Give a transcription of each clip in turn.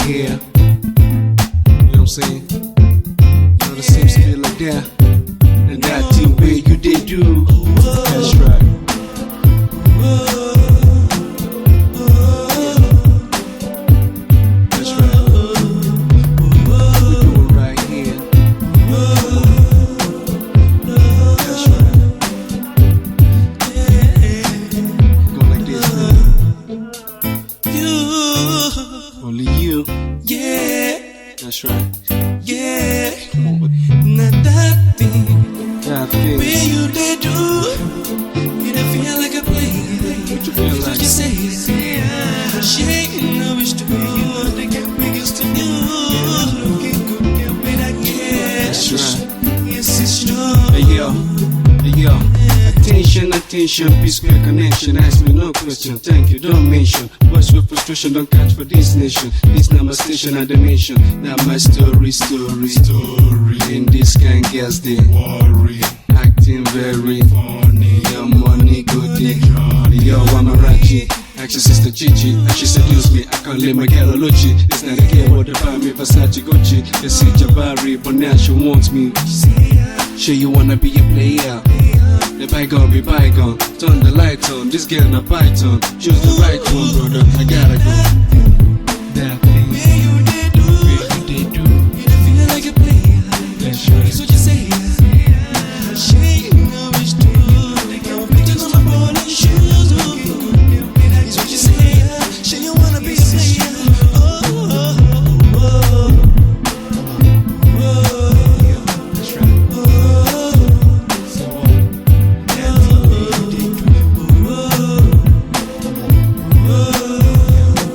here. You know what I'm saying? You know, the seems to be like that. And that thing where you did do. That's right. That's right. We do it right here. That's right. Go like this. Only you. Yeah. That's right. Yeah. Come on, buddy. Not that thing. That thing. Where you they do. You don't feel like a play. What you feel like? What you say? She ain't no wish to be you. They can bring us to you. Looking good, can't wait again. That's right. Yes, it's true. Hey yo, hey yo. Attention, attention, P.SQUARE connection. Ask me no question, thank you, don't mention. Voice with frustration, don't catch for this nation. This not my station and dimension. Now my story. In this kind girls they worry, acting very funny. Your money good day. Yo, I'm a Raji. Ask your sister Gigi, and she seduce me. I can't let my girl Olochi. It's not a care what about me, Versace Gucci. They see Jabari, but now she wants me. Sure you wanna be a player. The bygone be bygone. Turn the lights on, this girl in a python. Choose the right one, brother, I gotta go. That thing, Where you they do. You don't feel like a player. that's right. That's what you say. She ain't no wish to you. They can't pick us on my ball and shoes. That's what you say. She don't wanna be a player. That's right.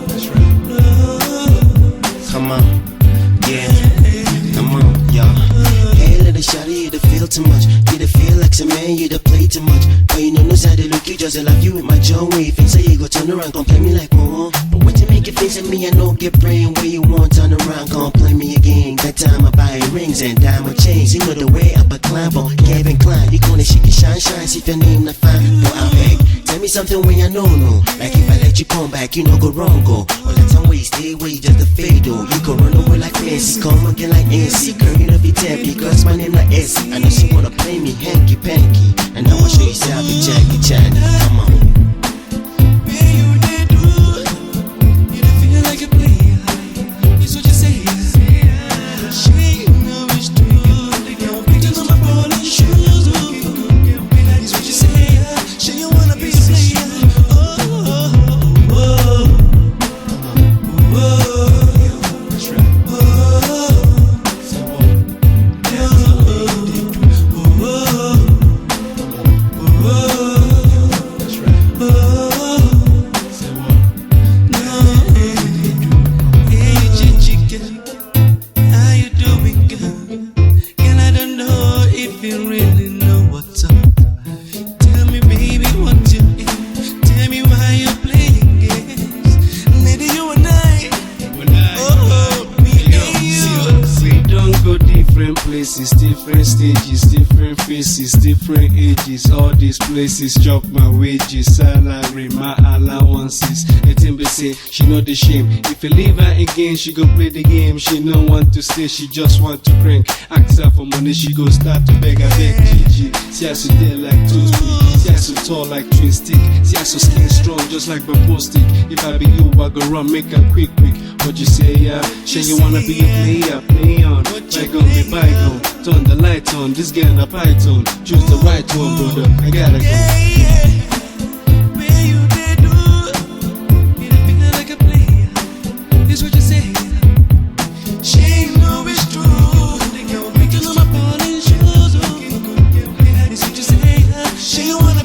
That's right. Come on, yeah, come on, y'all. Hey, little shawty, you don't feel too much. You don't feel like some man, you don't play too much. But you know, no side, they look you just love you with my jaw wave. Think say you go turn around, gon' play me like more. But when you make it face at me, I know get brain where you want. Turn around, gon' play me again. That time I buy rings and diamond chains. You know the way up a climb, but Kevin Klein. You gonna shake it, shine, see if your name not fine. But I beg, tell me something when you know, no. Like if I let you come back, you know go wrong, go. All the time where you stay away, just a fade, oh. You can run away like fancy, come again like NC. Girl, you know be tempy, cause my name like Essie. I know she wanna play me hanky panky. And I wanna show you Savvy Jackie China. Come on. Where you they do. You don't feel like a player. That's what you say. She ain't no wish to you. They can't pick us on my ball and shoes. That's what you say. She don't wanna be a player. That's right. That's right. Hey, Gigi girl, how you doing, girl? Girl, I don't know if you really know what's up. Tell me, baby, what you eat. Tell me why you're playing games. Lady, you and I. Me and you. We don't go different places, different stages, different faces, different ages. All these places chop my wages, salary, my allowances. Nothing be say she know the shame. If you leave her again, she go play the game. She no want to stay, she just want to crank. Ask her for money, she go start to beg. I beg Gigi. See how she dead like toothpick. See how she tall like twin stick. See how she skin strong just like bamboo stick. If I be you, I go run, make her quick. What you say, yeah? Sure you wanna be a player, play on. Bygone be bygone. Turn the lights on, this girl in a python. Choose the right one, brother, I gotta go. Where you they do. You don't feel like a player. That's what you say. She ain't no wish to. They can't pick us on my ball and shoes. That's what you say. She don't wanna